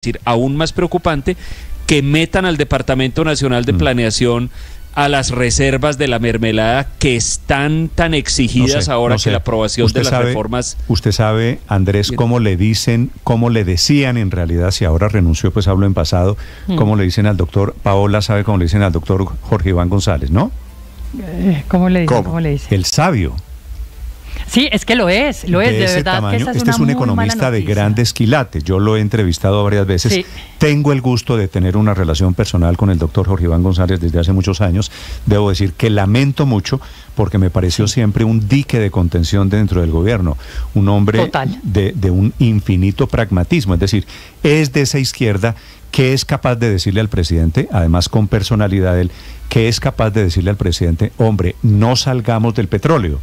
decir, aún más preocupante, que metan al Departamento Nacional de Planeación a las reservas de la mermelada que están tan exigidas ahora que la aprobación de las reformas. Usted sabe, Andrés, cómo le decían en realidad, si ahora renunció, pues hablo en pasado, cómo le dicen al doctor, Paola sabe cómo le dicen al doctor Jorge Iván González, ¿no? ¿Cómo le dicen? ¿Cómo le dicen? El sabio. Sí, es que lo es, de verdad tamaño. que esa es este una es un economista de grandes quilates, yo lo he entrevistado varias veces, sí. Tengo el gusto de tener una relación personal con el doctor Jorge Iván González desde hace muchos años, debo decir que lamento mucho porque me pareció siempre un dique de contención dentro del gobierno, un hombre de un infinito pragmatismo, es decir, es de esa izquierda que es capaz de decirle al presidente, además con personalidad él, que es capaz de decirle al presidente, hombre, no salgamos del petróleo.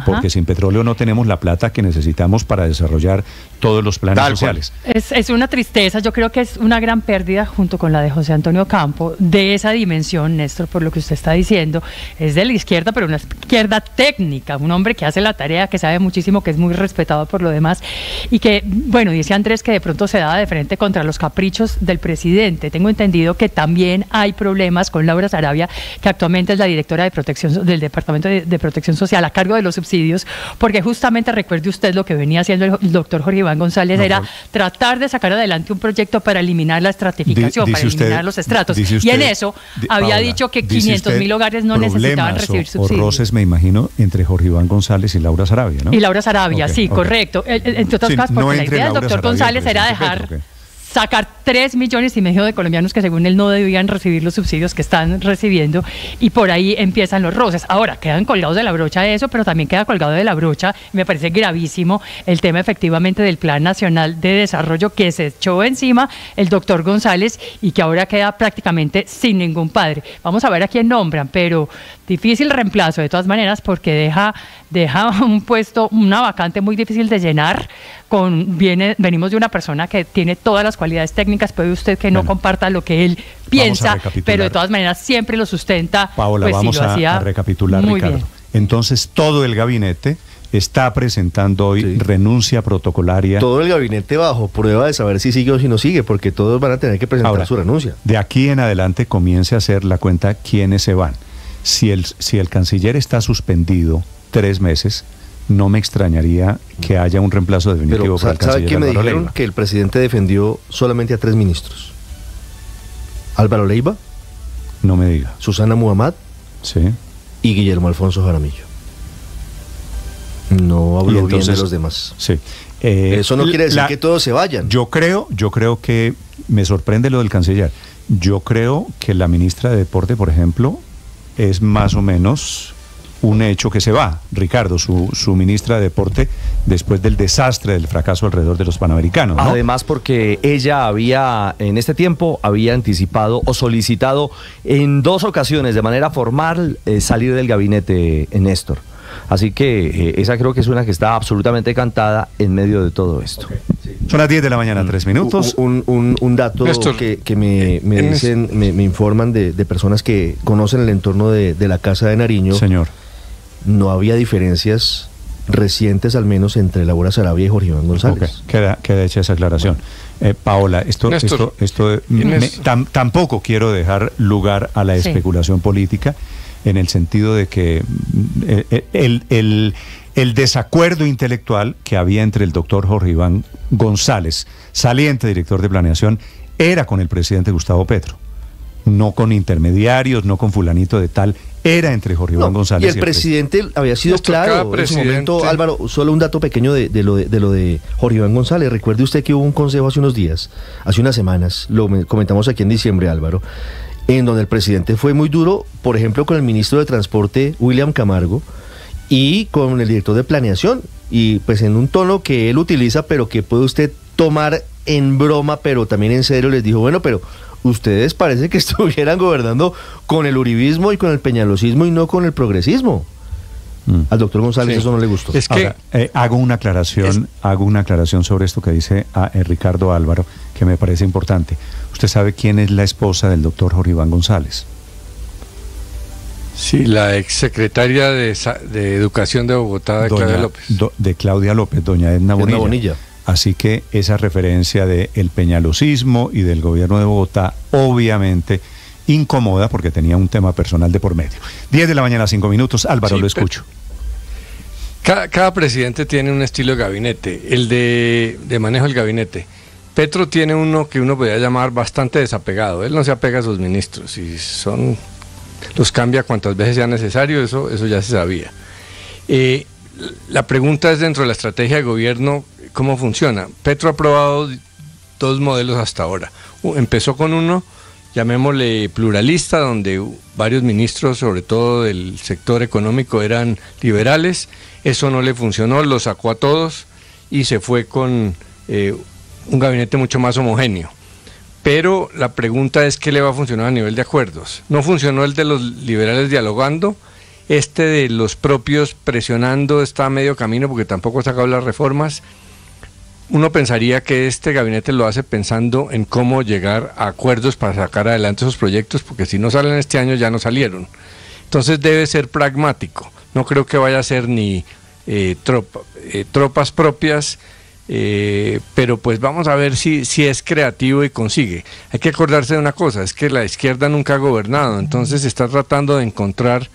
Porque sin petróleo no tenemos la plata que necesitamos para desarrollar todos los planes sociales. Es una tristeza, yo creo que es una gran pérdida junto con la de José Antonio Campo, de esa dimensión, Néstor, por lo que usted está diciendo, es de la izquierda, pero una izquierda técnica, un hombre que hace la tarea, que sabe muchísimo, que es muy respetado por lo demás, y que, bueno, dice Andrés que de pronto se daba de frente contra los caprichos del presidente. Tengo entendido que también hay problemas con Laura Sarabia, que actualmente es la directora de protección del Departamento de Protección Social, a cargo de los subsidios, porque justamente recuerde usted lo que venía haciendo el doctor Jorge Iván González, era tratar de sacar adelante un proyecto para eliminar la estratificación, para eliminar los estratos, y en eso había dicho que 500.000 hogares no necesitaban recibir subsidios. O roces, me imagino, entre Jorge Iván González y Laura Sarabia, ¿no? Y Laura Sarabia, sí, correcto. Entre otras cosas, porque la idea del doctor González era dejar sacar 3,5 millones de colombianos que según él no debían recibir los subsidios que están recibiendo, y por ahí empiezan los roces. Ahora, quedan colgados de la brocha de eso, pero también queda colgado de la brocha, me parece gravísimo, el tema efectivamente del Plan Nacional de Desarrollo que se echó encima el doctor González y que ahora queda prácticamente sin ningún padre. Vamos a ver a quién nombran, pero difícil reemplazo de todas maneras, porque deja un puesto, una vacante muy difícil de llenar. Venimos de una persona que tiene todas las cualidades técnicas, puede usted que no comparta lo que él piensa, pero de todas maneras siempre lo sustenta. Paola, pues, vamos a recapitular, Ricardo. Bien. Entonces, todo el gabinete está presentando hoy renuncia protocolaria. Todo el gabinete bajo prueba de saber si sigue o si no sigue, porque todos van a tener que presentar su renuncia. De aquí en adelante comience a hacer la cuenta quiénes se van. Si el canciller está suspendido 3 meses, no me extrañaría que haya un reemplazo definitivo para el canciller. ¿Sabe qué me dijeron? Que el presidente defendió solamente a 3 ministros. Álvaro Leiva. No me diga. Susana Muhammad. Sí. Y Guillermo Alfonso Jaramillo. No habló bien de los demás. Sí. Eso no quiere decir que todos se vayan. Yo creo que me sorprende lo del canciller. Yo creo que la ministra de Deporte, por ejemplo, es más o menos un hecho que se va, Ricardo, su ministra de Deporte, después del desastre, del fracaso alrededor de los Panamericanos, ¿no? Además, porque ella en este tiempo, había anticipado o solicitado en 2 ocasiones, de manera formal, salir del gabinete, Néstor. Así que esa creo que es una que está absolutamente cantada en medio de todo esto. Okay. Sí. Son las 10 de la mañana, 3 minutos. Un dato que me dicen, me informan de personas que conocen el entorno de la Casa de Nariño. Señor. No había diferencias recientes, al menos, entre Laura Sarabia y Jorge Iván González. Okay. Queda hecha esa aclaración. Paola, tampoco quiero dejar lugar a la especulación política, en el sentido de que el desacuerdo intelectual que había entre el doctor Jorge Iván González, saliente director de planeación, era con el presidente Gustavo Petro. No con intermediarios, no con fulanito de tal, era entre Jorge Iván González y el presidente había sido claro en su momento. Álvaro, solo un dato pequeño de lo de Jorge Iván González. Recuerde usted que hubo un consejo hace unos días, hace unas semanas, lo comentamos aquí en diciembre, Álvaro, en donde el presidente fue muy duro, por ejemplo, con el ministro de Transporte, William Camargo, y con el director de Planeación, y pues en un tono que él utiliza, pero que puede usted tomar en broma, pero también en serio, les dijo, bueno, pero ustedes parece que estuvieran gobernando con el uribismo y con el peñalosismo y no con el progresismo. Al doctor González eso no le gustó. Es que hago una aclaración sobre esto que dice Ricardo Álvaro, que me parece importante. ¿Usted sabe quién es la esposa del doctor Jorge Iván González? Sí, la exsecretaria de Educación de Bogotá, Claudia López. De Claudia López, doña Edna Bonilla. Así que esa referencia del peñalosismo y del gobierno de Bogotá, obviamente incomoda porque tenía un tema personal de por medio. 10 de la mañana, 5 minutos. Álvaro, lo escucho. Cada presidente tiene un estilo de gabinete, el de manejo del gabinete. Petro tiene uno que uno podría llamar bastante desapegado. Él no se apega a sus ministros y los cambia cuantas veces sea necesario, eso ya se sabía. La pregunta es, dentro de la estrategia de gobierno, ¿cómo funciona? Petro ha probado 2 modelos hasta ahora. Empezó con uno, llamémosle pluralista, donde varios ministros, sobre todo del sector económico, eran liberales. Eso no le funcionó, lo sacó a todos y se fue con un gabinete mucho más homogéneo. Pero la pregunta es, ¿qué le va a funcionar a nivel de acuerdos? No funcionó el de los liberales dialogando, de los propios presionando está a medio camino porque tampoco ha sacado las reformas. Uno pensaría que este gabinete lo hace pensando en cómo llegar a acuerdos para sacar adelante esos proyectos, porque si no salen este año ya no salieron. Entonces debe ser pragmático. No creo que vaya a ser ni tropas propias, pero pues vamos a ver si es creativo y consigue. Hay que acordarse de una cosa, es que la izquierda nunca ha gobernado, entonces está tratando de encontrar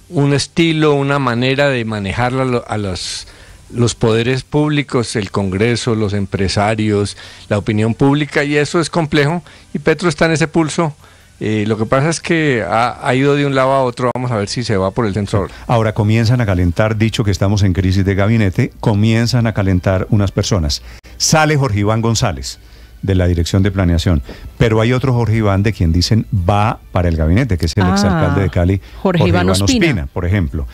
un estilo, una manera de manejar a los poderes públicos, el Congreso, los empresarios, la opinión pública, y eso es complejo, y Petro está en ese pulso. Lo que pasa es que ha ido de un lado a otro, vamos a ver si se va por el centro. Ahora comienzan a calentar, dicho que estamos en crisis de gabinete, comienzan a calentar unas personas. Sale Jorge Iván González, de la Dirección de Planeación, pero hay otro Jorge Iván de quien dicen va para el gabinete, que es el exalcalde de Cali, Jorge Iván Ospina, por ejemplo.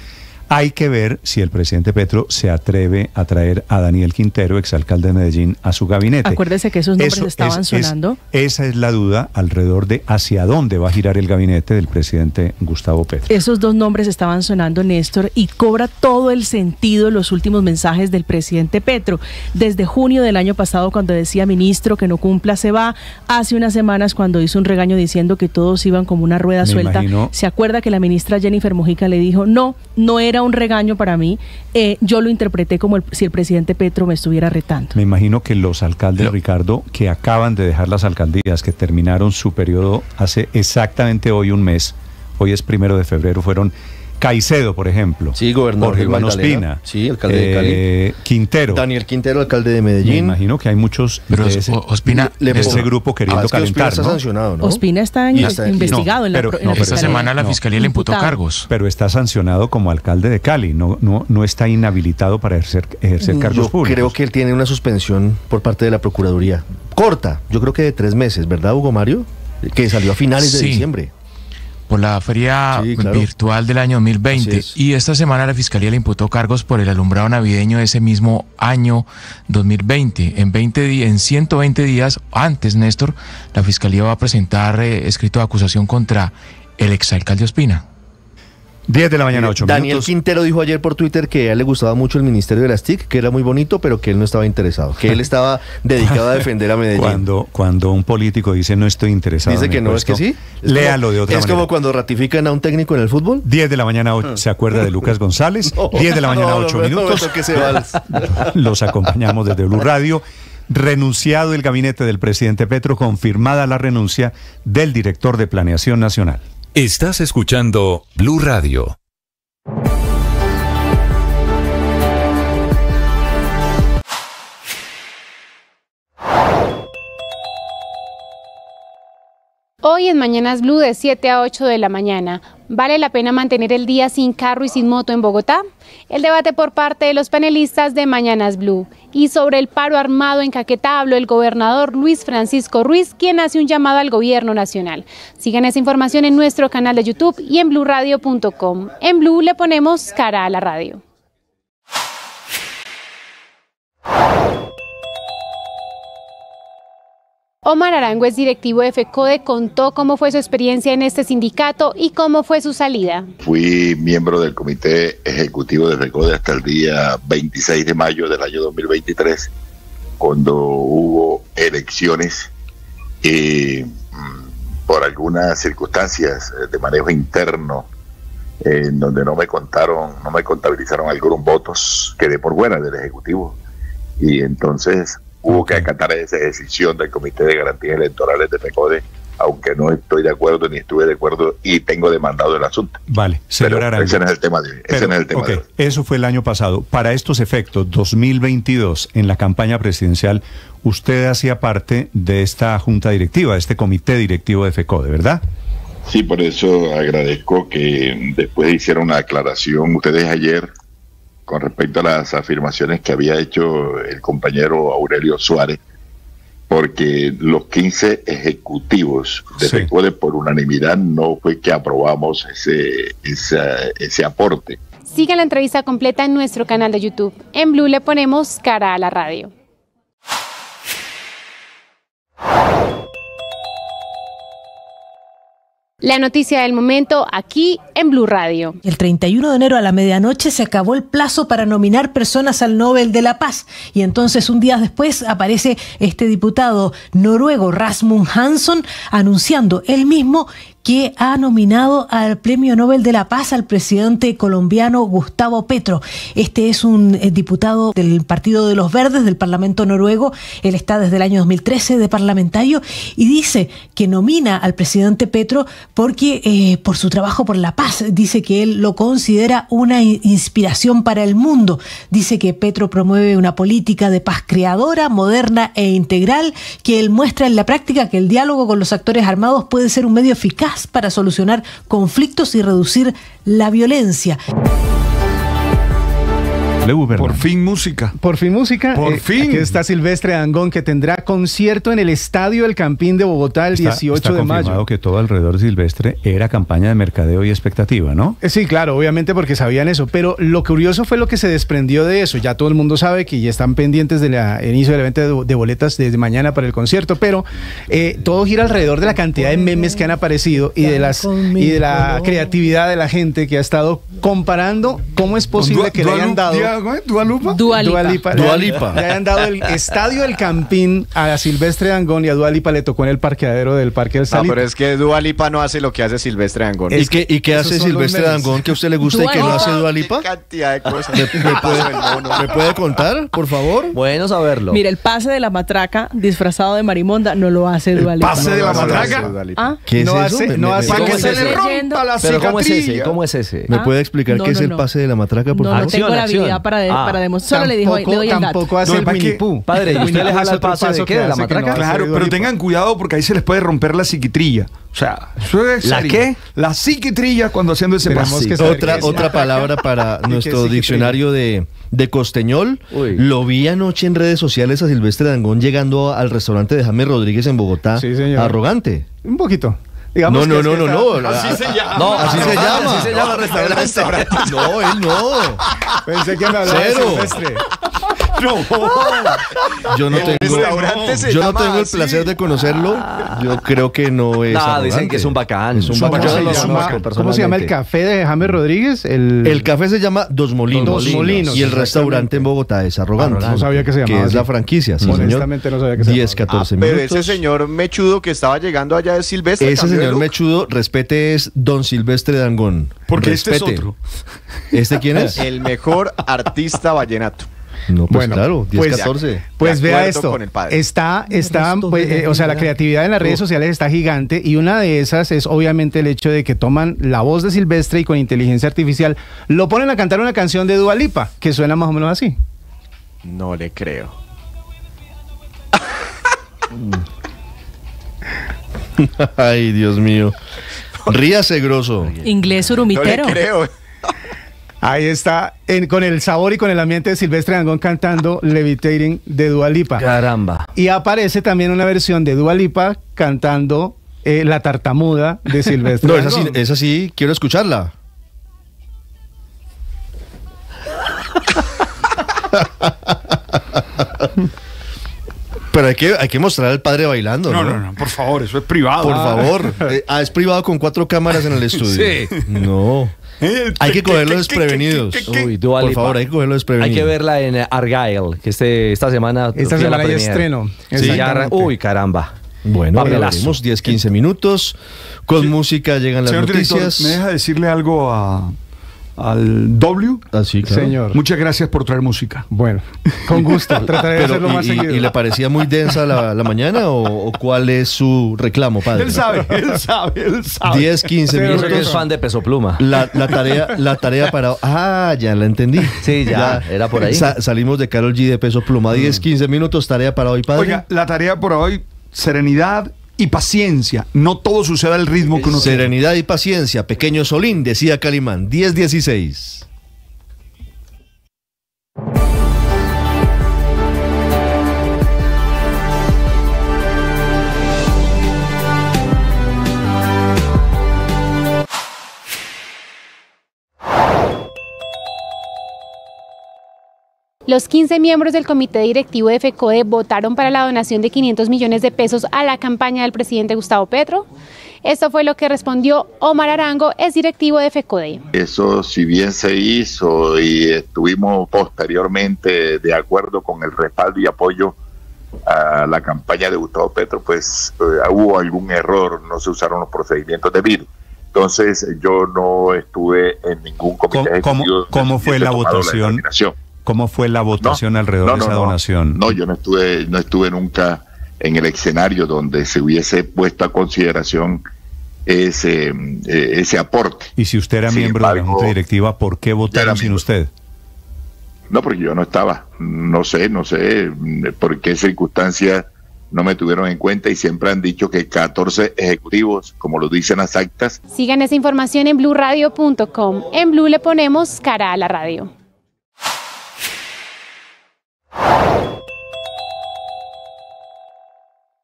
Hay que ver si el presidente Petro se atreve a traer a Daniel Quintero, exalcalde de Medellín, a su gabinete. Acuérdese que esos nombres estaban sonando. Esa es la duda alrededor de hacia dónde va a girar el gabinete del presidente Gustavo Petro. Esos 2 nombres estaban sonando, Néstor, y cobra todo el sentido los últimos mensajes del presidente Petro. Desde junio del año pasado, cuando decía ministro que no cumpla se va, hace unas semanas cuando hizo un regaño diciendo que todos iban como una rueda suelta. ¿Se acuerda que la ministra Jennifer Mojica le dijo, no era un regaño para mí, yo lo interpreté como si el presidente Petro me estuviera retando? Me imagino que los alcaldes, Ricardo, que acaban de dejar las alcaldías, que terminaron su periodo hace exactamente hoy un mes, hoy es 1 de febrero, fueron Caicedo, por ejemplo. Sí, gobernador. Jorge Iván Ospina. Sí, alcalde de Cali. Quintero. Daniel Quintero, alcalde de Medellín. Me imagino que hay muchos pero de ese grupo queriendo calentar, Ospina está sancionado, ¿no? Ospina está investigado en la esta semana la Fiscalía le imputó cargos. Pero está sancionado como alcalde de Cali, no está inhabilitado para ejercer cargos públicos. Yo creo que él tiene una suspensión por parte de la Procuraduría. Corta, yo creo que de 3 meses, ¿verdad, Hugo Mario? Que salió a finales de diciembre. Por la feria virtual del año 2020, y esta semana la Fiscalía le imputó cargos por el alumbrado navideño de ese mismo año 2020. En 120 días antes, Néstor, la Fiscalía va a presentar escrito de acusación contra el exalcalde Ospina. 10 de la mañana, 8 Daniel minutos. Quintero dijo ayer por Twitter que a él le gustaba mucho el Ministerio de las TIC, que era muy bonito, pero que él no estaba interesado, que él estaba dedicado a defender a Medellín. Cuando un político dice no estoy interesado, dice que no, es que sí. Léalo de otra manera. Es como cuando ratifican a un técnico en el fútbol. 10 de la mañana, ¿se acuerda de Lucas González? 10 de la mañana, 8 minutos. Los acompañamos desde Blue Radio. Renunciado el gabinete del presidente Petro, confirmada la renuncia del director de Planeación Nacional. Estás escuchando Blue Radio. Hoy en Mañanas Blue de 7 a 8 de la mañana. ¿Vale la pena mantener el día sin carro y sin moto en Bogotá? El debate por parte de los panelistas de Mañanas Blue. Y sobre el paro armado en Caquetá habló el gobernador Luis Francisco Ruiz, quien hace un llamado al gobierno nacional. Sigan esa información en nuestro canal de YouTube y en bluradio.com. En Blue le ponemos cara a la radio. Omar Arango es directivo de FECODE, contó cómo fue su experiencia en este sindicato y cómo fue su salida. Fui miembro del comité ejecutivo de FECODE hasta el día 26 de mayo del año 2023, cuando hubo elecciones por algunas circunstancias de manejo interno, en donde no me contabilizaron algunos votos, quedé por fuera del ejecutivo. y entonces hubo que acatar esa decisión del Comité de Garantías Electorales de FECODE, aunque no estoy de acuerdo ni estuve de acuerdo y tengo demandado el asunto. Vale, señor Arango. Ese no es el tema de hoy. Eso fue el año pasado. Para estos efectos, 2022, en la campaña presidencial, usted hacía parte de esta junta directiva, de este comité directivo de FECODE, ¿verdad? Sí, por eso agradezco que después hicieron una aclaración ustedes ayer con respecto a las afirmaciones que había hecho el compañero Aurelio Suárez, porque los 15 ejecutivos de FECODE por unanimidad no fue que aprobamos ese aporte. Siga la entrevista completa en nuestro canal de YouTube. En Blue le ponemos cara a la radio. La noticia del momento aquí en Blue Radio. El 31 de enero a la medianoche se acabó el plazo para nominar personas al Nobel de la Paz y entonces un día después aparece este diputado noruego Rasmus Hansson anunciando él mismo que ha nominado al Premio Nobel de la Paz al presidente colombiano Gustavo Petro. Este es un diputado del Partido de los Verdes del Parlamento noruego. Él está desde el año 2013 de parlamentario y dice que nomina al presidente Petro porque por su trabajo por la paz. Dice que él lo considera una inspiración para el mundo. Dice que Petro promueve una política de paz creadora, moderna e integral, que él muestra en la práctica que el diálogo con los actores armados puede ser un medio eficaz para solucionar conflictos y reducir la violencia. Por fin música. Por fin música. Por fin. Aquí está Silvestre Dangond, que tendrá concierto en el Estadio El Campín de Bogotá el 18 de mayo. Está confirmado que todo alrededor de Silvestre era campaña de mercadeo y expectativa, ¿no? Sí, claro, obviamente porque sabían eso, pero lo curioso fue lo que se desprendió de eso. Ya todo el mundo sabe que ya están pendientes del inicio de la venta de boletas desde mañana para el concierto, pero todo gira alrededor de la cantidad de memes que han aparecido y de la creatividad de la gente que ha estado comparando cómo es posible que le hayan dado... ¿Dua Lipa? Le hayan dado el Estadio El Campín a Silvestre Dangond y a Dua Lipa le tocó en el parqueadero del Parque del Salito. No, pero es que Dua Lipa no hace lo que hace Silvestre Dangond. ¿Y qué hace Silvestre Dangond que a usted le gusta y que no hace Dua Lipa? ¿Qué cantidad de cosas? ¿Me puede contar, por favor? Bueno saberlo. Mira, el pase de la matraca disfrazado de marimonda no lo hace Dua Lipa. ¿Pase de la matraca? ¿Qué es eso? Para que se le rompa la cicatrilla. ¿Cómo es ese? ¿Me puede explicar qué es el pase de la matraca, por favor? No tengo la habilidad para demostrar. Solo le doy el dato. Tampoco hace el Winnie Pooh. Padre, ¿y usted le jala el pase de qué? ¿De la matraca? Claro, pero tengan cuidado porque ahí se les puede romper la psiquitrilla. O sea, eso es ¿La qué? La psiquitrilla cuando haciendo ese pase. Otra palabra para nuestro diccionario de costeñol. Uy. Lo vi anoche en redes sociales a Silvestre Dangond llegando al restaurante de James Rodríguez en Bogotá. Sí, señor. Arrogante. Un poquito. No. Así se llama. No, así se llama. Así se llama el restaurante. No, él no. Pensé que me hablaba de Silvestre. No. Yo no tengo el placer de conocerlo. Yo creo que no es. Dicen que es un bacán. ¿Cómo se llama el café de James Rodríguez? El café se llama Dos Molinos. Y el restaurante en Bogotá es Arrogante. No sabía que se llamaba. Que es la franquicia. Sí, honestamente no sabía que se llamaba. 10-14 minutos. Pero ese señor mechudo que estaba llegando allá de Silvestre. Ese señor mechudo, respete, es Don Silvestre Dangond. Porque este es otro. ¿Este quién es? El mejor artista vallenato. No, pues bueno, claro, 10-14. Pues vea esto, está o sea, la creatividad en las redes sociales está gigante y una de esas es obviamente el hecho de que toman la voz de Silvestre y con inteligencia artificial lo ponen a cantar una canción de Dua Lipa, que suena más o menos así. No le creo. Ay, Dios mío. Ríase, grosso. Inglés urumitero. No le creo. Ahí está, con el sabor y con el ambiente de Silvestre Dangond cantando Levitating de Dua Lipa. Caramba. Y aparece también una versión de Dua Lipa cantando La Tartamuda de Silvestre Dangond. Es así, quiero escucharla. Pero hay que mostrar al padre bailando, ¿no? No, por favor, eso es privado. Por favor. Es privado con 4 cámaras en el estudio. Sí. No. Hay que cogerlos desprevenidos. Por favor, hay que cogerlos desprevenidos. Hay que verla en Argyle, que esta semana hay estreno. Sí, uy, caramba. Bueno, veremos 10-15 minutos. Con música llegan las noticias. Director, ¿me deja decirle algo a al W. Así, claro. Señor. Muchas gracias por traer música. Bueno, con gusto. Trataré de hacerlo más seguido. ¿Y le parecía muy densa la mañana o cuál es su reclamo, padre? Él sabe. 10, 15 minutos. Es fan de Peso Pluma. La tarea para... Ah, ya la entendí. Sí, ya era por ahí. Salimos de Karol G de Peso Pluma. 10, 15 minutos, tarea para hoy, padre. Oiga, la tarea por hoy, serenidad y paciencia. No todo sucede al ritmo que uno quiere. Serenidad y paciencia, pequeño Solín, decía Calimán. 10:16. Los 15 miembros del comité directivo de FECODE votaron para la donación de 500 millones de pesos a la campaña del presidente Gustavo Petro. Esto fue lo que respondió Omar Arango, es directivo de FECODE. Eso, si bien se hizo y estuvimos posteriormente de acuerdo con el respaldo y apoyo a la campaña de Gustavo Petro, pues hubo algún error, no se usaron los procedimientos debidos. Entonces yo no estuve en ningún comité ejecutivo. ¿Cómo fue la votación? ¿Cómo fue la votación alrededor de esa donación? No, yo no estuve nunca en el escenario donde se hubiese puesto a consideración ese aporte. Y si usted era miembro de la Junta Directiva, ¿por qué votaron sin usted? No, porque yo no estaba. No sé por qué circunstancias no me tuvieron en cuenta y siempre han dicho que 14 ejecutivos, como lo dicen las actas. Sigan esa información en bluradio.com. En Blue le ponemos cara a la radio.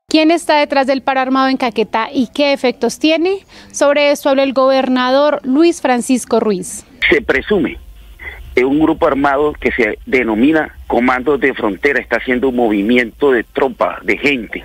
¿Quién está detrás del paro armado en Caquetá y qué efectos tiene? Sobre esto habló el gobernador Luis Francisco Ruiz. Se presume que un grupo armado que se denomina Comandos de Frontera está haciendo un movimiento de tropa, de gente,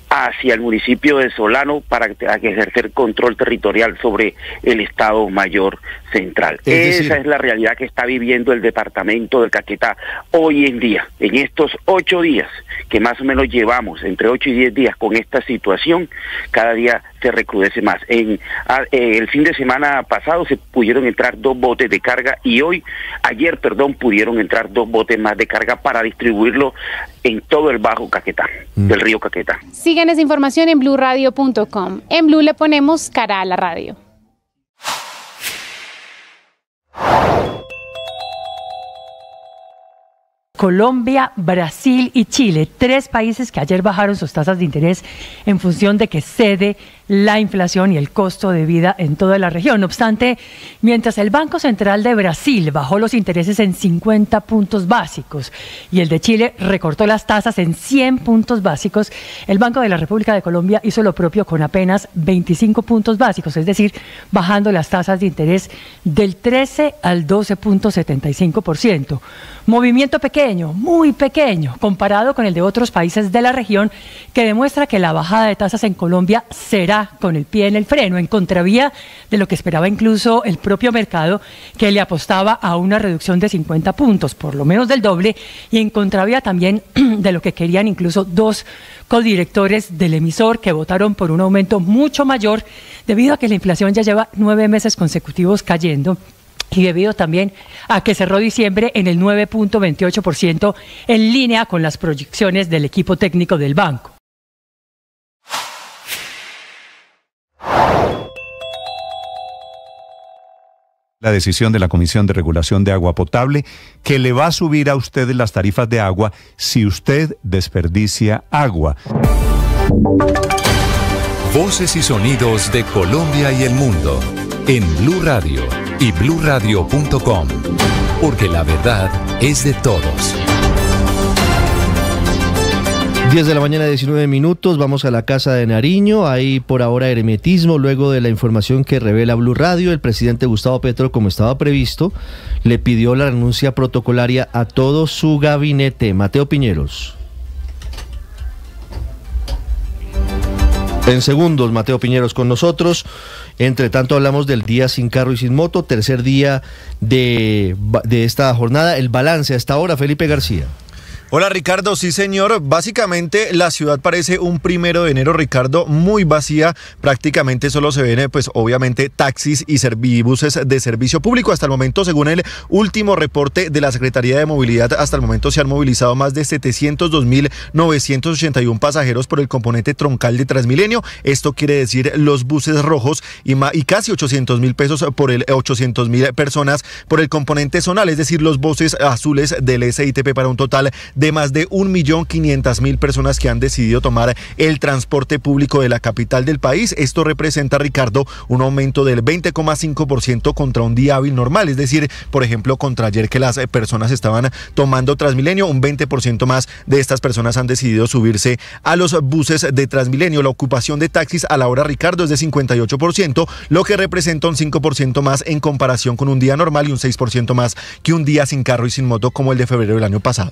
hacia el municipio de Solano para ejercer control territorial sobre el Estado Mayor Central. Esa es la realidad que está viviendo el departamento del Caquetá hoy en día, en estos 8 días, que más o menos llevamos, entre 8 y 10 días con esta situación, cada día se recrudece más. El fin de semana pasado se pudieron entrar 2 botes de carga y ayer, pudieron entrar 2 botes más de carga para distribuirlo en todo el Bajo Caquetá, del río Caquetá. Sigan esa información en bluradio.com. En Blue le ponemos cara a la radio. Colombia, Brasil y Chile, 3 países que ayer bajaron sus tasas de interés en función de que cede la inflación y el costo de vida en toda la región. No obstante, mientras el Banco Central de Brasil bajó los intereses en 50 puntos básicos y el de Chile recortó las tasas en 100 puntos básicos, el Banco de la República de Colombia hizo lo propio con apenas 25 puntos básicos, es decir, bajando las tasas de interés del 13 al 12.75%. Movimiento pequeño, muy pequeño, comparado con el de otros países de la región, que demuestra que la bajada de tasas en Colombia será con el pie en el freno, en contravía de lo que esperaba incluso el propio mercado, que le apostaba a una reducción de 50 puntos, por lo menos del doble, y en contravía también de lo que querían incluso 2 codirectores del emisor que votaron por un aumento mucho mayor, debido a que la inflación ya lleva 9 meses consecutivos cayendo, y debido también a que cerró diciembre en el 9.28%, en línea con las proyecciones del equipo técnico del banco. La decisión de la Comisión de Regulación de Agua Potable, que le va a subir a usted las tarifas de agua si usted desperdicia agua. Voces y sonidos de Colombia y el mundo en Blue Radio y bluradio.com, porque la verdad es de todos. 10 de la mañana, 19 minutos, vamos a la Casa de Nariño, hay por ahora hermetismo, luego de la información que revela Blue Radio, el presidente Gustavo Petro, como estaba previsto, le pidió la renuncia protocolaria a todo su gabinete. Mateo Piñeros. En segundos, Mateo Piñeros con nosotros. Entre tanto hablamos del día sin carro y sin moto, tercer día de esta jornada, el balance hasta ahora, Felipe García. Hola Ricardo, sí señor, básicamente la ciudad parece un 1 de enero, Ricardo, muy vacía, prácticamente solo se ven pues obviamente taxis y buses de servicio público. Hasta el momento, según el último reporte de la Secretaría de Movilidad, hasta el momento se han movilizado más de 702.981 pasajeros por el componente troncal de Transmilenio. Esto quiere decir los buses rojos y casi 800.000 personas por el componente zonal, es decir, los buses azules del SITP, para un total de más de 1.500.000 personas que han decidido tomar el transporte público de la capital del país. Esto representa, Ricardo, un aumento del 20,5% contra un día hábil normal, es decir, por ejemplo, contra ayer que las personas estaban tomando Transmilenio, un 20% más de estas personas han decidido subirse a los buses de Transmilenio. La ocupación de taxis a la hora, Ricardo, es de 58%, lo que representa un 5% más en comparación con un día normal y un 6% más que un día sin carro y sin moto como el de febrero del año pasado.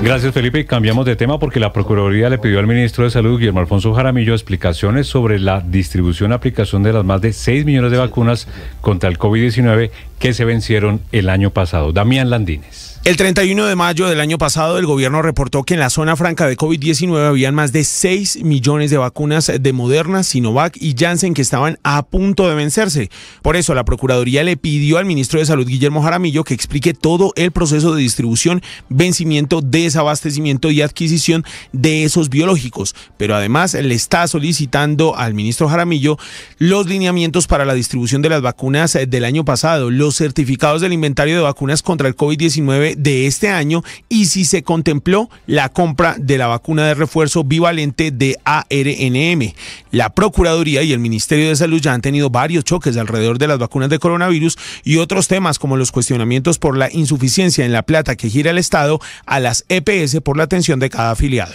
Gracias, Felipe. Cambiamos de tema porque la Procuraduría le pidió al ministro de Salud, Guillermo Alfonso Jaramillo, explicaciones sobre la distribución y aplicación de las más de 6 millones de vacunas contra el COVID-19 que se vencieron el año pasado. Damián Landines. El 31 de mayo del año pasado, el gobierno reportó que en la zona franca de COVID-19 habían más de 6 millones de vacunas de Moderna, Sinovac y Janssen que estaban a punto de vencerse. Por eso, la Procuraduría le pidió al ministro de Salud, Guillermo Jaramillo, que explique todo el proceso de distribución, vencimiento, desabastecimiento y adquisición de esos biológicos. Pero además, le está solicitando al ministro Jaramillo los lineamientos para la distribución de las vacunas del año pasado, los certificados del inventario de vacunas contra el COVID-19 de este año y si se contempló la compra de la vacuna de refuerzo bivalente de ARNM. La Procuraduría y el Ministerio de Salud ya han tenido varios choques alrededor de las vacunas de coronavirus y otros temas como los cuestionamientos por la insuficiencia en la plata que gira el Estado a las EPS por la atención de cada afiliado.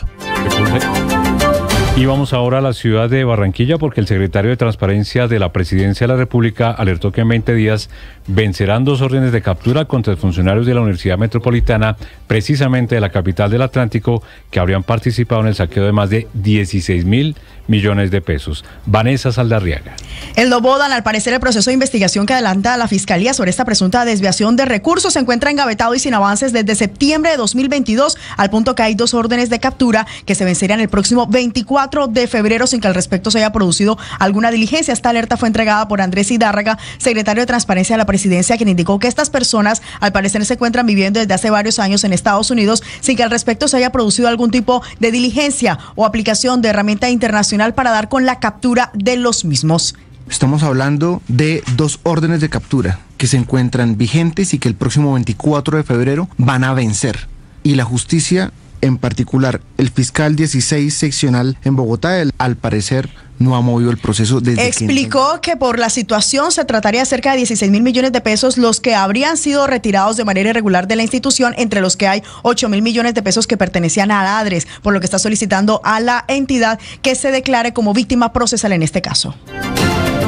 Y vamos ahora a la ciudad de Barranquilla porque el secretario de Transparencia de la Presidencia de la República alertó que en 20 días vencerán 2 órdenes de captura contra funcionarios de la Universidad Metropolitana, precisamente de la capital del Atlántico, que habrían participado en el saqueo de más de 16.000 millones de pesos. Vanessa Saldarriaga. En Lo Bodan, al parecer, el proceso de investigación que adelanta la Fiscalía sobre esta presunta desviación de recursos se encuentra engavetado y sin avances desde septiembre de 2022, al punto que hay 2 órdenes de captura que se vencerían el próximo 24 de febrero sin que al respecto se haya producido alguna diligencia. Esta alerta fue entregada por Andrés Hidárraga, secretario de Transparencia de la Presidencia, quien indicó que estas personas al parecer se encuentran viviendo desde hace varios años en Estados Unidos sin que al respecto se haya producido algún tipo de diligencia o aplicación de herramienta internacional para dar con la captura de los mismos. Estamos hablando de 2 órdenes de captura que se encuentran vigentes y que el próximo 24 de febrero van a vencer. Y la justicia, en particular el fiscal 16 seccional en Bogotá, al parecer no ha movido el proceso desde Explicó que por la situación se trataría de cerca de 16.000 millones de pesos los que habrían sido retirados de manera irregular de la institución, entre los que hay 8.000 millones de pesos que pertenecían a ADRES, por lo que está solicitando a la entidad que se declare como víctima procesal en este caso.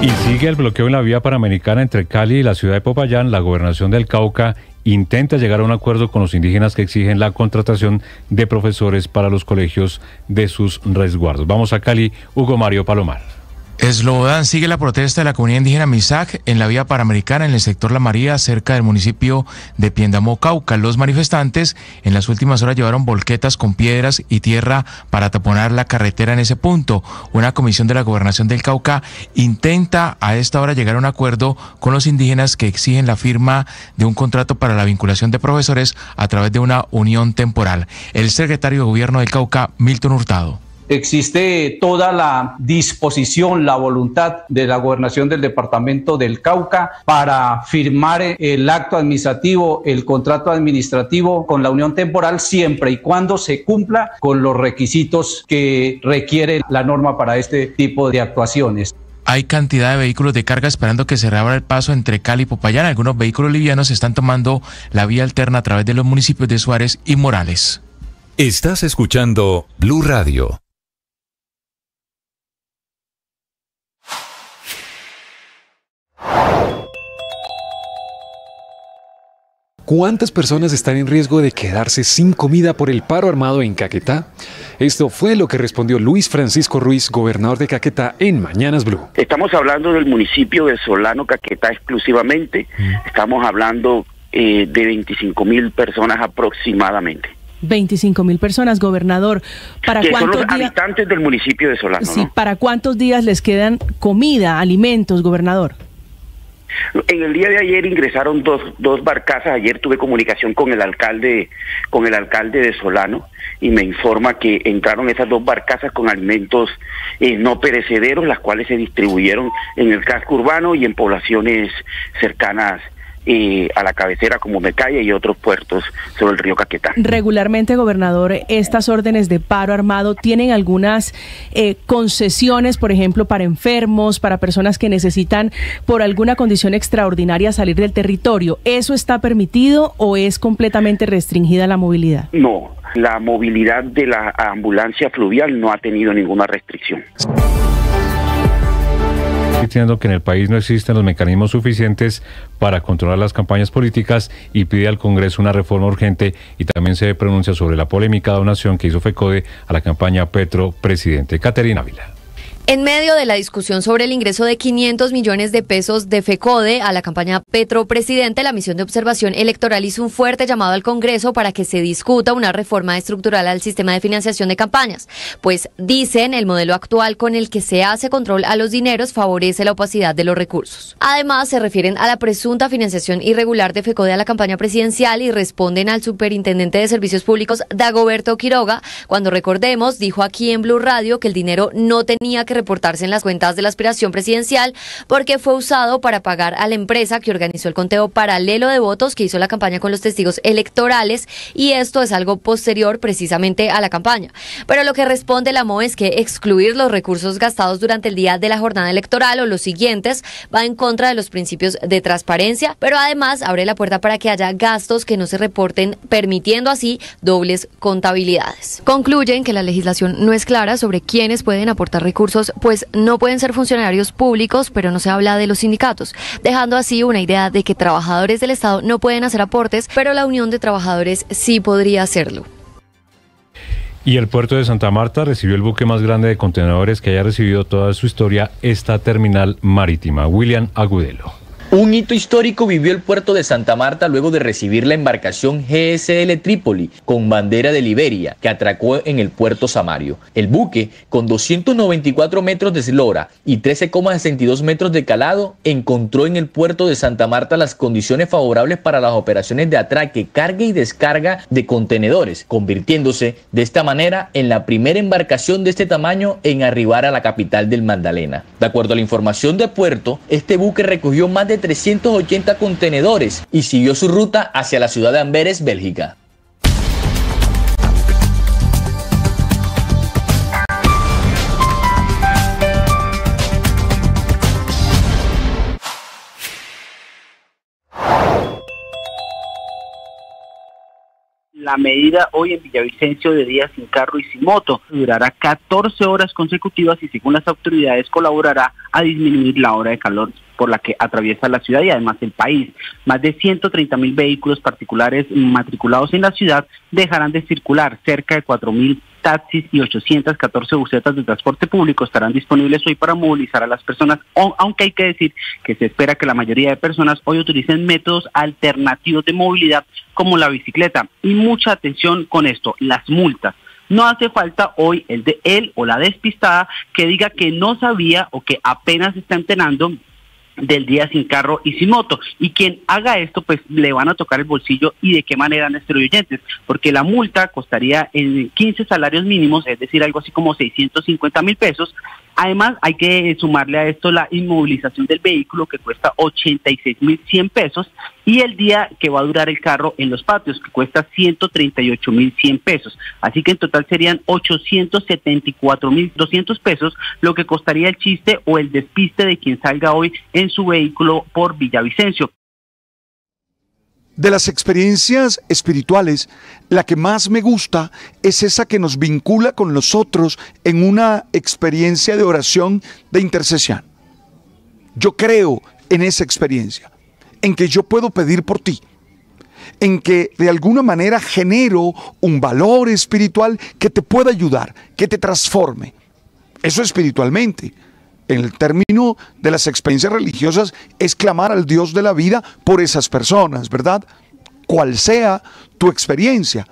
Y sigue el bloqueo en la vía panamericana entre Cali y la ciudad de Popayán. La gobernación del Cauca intenta llegar a un acuerdo con los indígenas que exigen la contratación de profesores para los colegios de sus resguardos. Vamos a Cali, Hugo Mario Palomar. Eslobodan sigue la protesta de la comunidad indígena Misak en la vía panamericana en el sector La María, cerca del municipio de Piendamó, Cauca. Los manifestantes en las últimas horas llevaron volquetas con piedras y tierra para taponar la carretera en ese punto. Una comisión de la Gobernación del Cauca intenta a esta hora llegar a un acuerdo con los indígenas que exigen la firma de un contrato para la vinculación de profesores a través de una unión temporal. El secretario de Gobierno del Cauca, Milton Hurtado. Existe toda la disposición, la voluntad de la gobernación del departamento del Cauca para firmar el acto administrativo, el contrato administrativo con la unión temporal, siempre y cuando se cumpla con los requisitos que requiere la norma para este tipo de actuaciones. Hay cantidad de vehículos de carga esperando que se reabra el paso entre Cali y Popayán. Algunos vehículos livianos están tomando la vía alterna a través de los municipios de Suárez y Morales. Estás escuchando Blue Radio. ¿Cuántas personas están en riesgo de quedarse sin comida por el paro armado en Caquetá? Esto fue lo que respondió Luis Francisco Ruiz, gobernador de Caquetá, en Mañanas Blue. Estamos hablando del municipio de Solano, Caquetá exclusivamente. Estamos hablando de 25.000 personas aproximadamente. 25.000 personas, gobernador. ¿Para que son los días, habitantes del municipio de Solano? Sí, ¿no? ¿Para cuántos días les quedan comida, alimentos, gobernador? En el día de ayer ingresaron dos barcazas. Ayer tuve comunicación con el alcalde de Solano y me informa que entraron esas 2 barcazas con alimentos no perecederos, las cuales se distribuyeron en el casco urbano y en poblaciones cercanas a la cabecera como Mecaya y otros puertos sobre el río Caquetá. Regularmente, gobernador, estas órdenes de paro armado tienen algunas concesiones, por ejemplo, para enfermos, para personas que necesitan por alguna condición extraordinaria salir del territorio. ¿Eso está permitido o es completamente restringida la movilidad? No, la movilidad de la ambulancia fluvial no ha tenido ninguna restricción. Diciendo que en el país no existen los mecanismos suficientes para controlar las campañas políticas y pide al Congreso una reforma urgente, y también se pronuncia sobre la polémica donación que hizo FECODE a la campaña Petro Presidente. Caterina Ávila. En medio de la discusión sobre el ingreso de 500 millones de pesos de FECODE a la campaña Petro Presidente, la misión de observación electoral hizo un fuerte llamado al Congreso para que se discuta una reforma estructural al sistema de financiación de campañas, pues dicen el modelo actual con el que se hace control a los dineros favorece la opacidad de los recursos. Además, se refieren a la presunta financiación irregular de FECODE a la campaña presidencial y responden al superintendente de Servicios Públicos, Dagoberto Quiroga, cuando, recordemos, dijo aquí en Blue Radio que el dinero no tenía que reportarse en las cuentas de la aspiración presidencial porque fue usado para pagar a la empresa que organizó el conteo paralelo de votos que hizo la campaña con los testigos electorales, y esto es algo posterior precisamente a la campaña. Pero lo que responde la MO es que excluir los recursos gastados durante el día de la jornada electoral o los siguientes va en contra de los principios de transparencia, pero además abre la puerta para que haya gastos que no se reporten, permitiendo así dobles contabilidades. Concluyen que la legislación no es clara sobre quiénes pueden aportar recursos, pues no pueden ser funcionarios públicos, pero no se habla de los sindicatos, dejando así una idea de que trabajadores del Estado no pueden hacer aportes, pero la Unión de Trabajadores sí podría hacerlo. Y el puerto de Santa Marta recibió el buque más grande de contenedores que haya recibido toda su historia, esta terminal marítima. William Agudelo. Un hito histórico vivió el puerto de Santa Marta luego de recibir la embarcación GSL Trípoli con bandera de Liberia, que atracó en el puerto Samario. El buque, con 294 metros de eslora y 13,62 metros de calado, encontró en el puerto de Santa Marta las condiciones favorables para las operaciones de atraque, carga y descarga de contenedores, convirtiéndose de esta manera en la primera embarcación de este tamaño en arribar a la capital del Magdalena. De acuerdo a la información de puerto, este buque recogió más de 380 contenedores y siguió su ruta hacia la ciudad de Amberes, Bélgica. La medida hoy en Villavicencio de día sin carro y sin moto durará 14 horas consecutivas y, según las autoridades, colaborará a disminuir la ola de calor por la que atraviesa la ciudad y además el país. Más de 130.000 vehículos particulares matriculados en la ciudad dejarán de circular. Cerca de 4.000 taxis y 814 busetas de transporte público estarán disponibles hoy para movilizar a las personas, aunque hay que decir que se espera que la mayoría de personas hoy utilicen métodos alternativos de movilidad como la bicicleta. Y mucha atención con esto, las multas. No hace falta hoy el de él o la despistada que diga que no sabía o que apenas está enterando del día sin carro y sin moto, y quien haga esto pues le van a tocar el bolsillo. ¿Y de qué manera, nuestros oyentes? Porque la multa costaría en 15 salarios mínimos, es decir, algo así como 650.000 pesos. Además, hay que sumarle a esto la inmovilización del vehículo, que cuesta 86.100 pesos, y el día que va a durar el carro en los patios, que cuesta 138.100 pesos. Así que en total serían 874.200 pesos, lo que costaría el chiste o el despiste de quien salga hoy en su vehículo por Villavicencio. De las experiencias espirituales, la que más me gusta es esa que nos vincula con los otros en una experiencia de oración, de intercesión. Yo creo en esa experiencia, en que yo puedo pedir por ti, en que de alguna manera genero un valor espiritual que te pueda ayudar, que te transforme. Eso espiritualmente. En el término de las experiencias religiosas es clamar al Dios de la vida por esas personas, ¿verdad? Cual sea tu experiencia.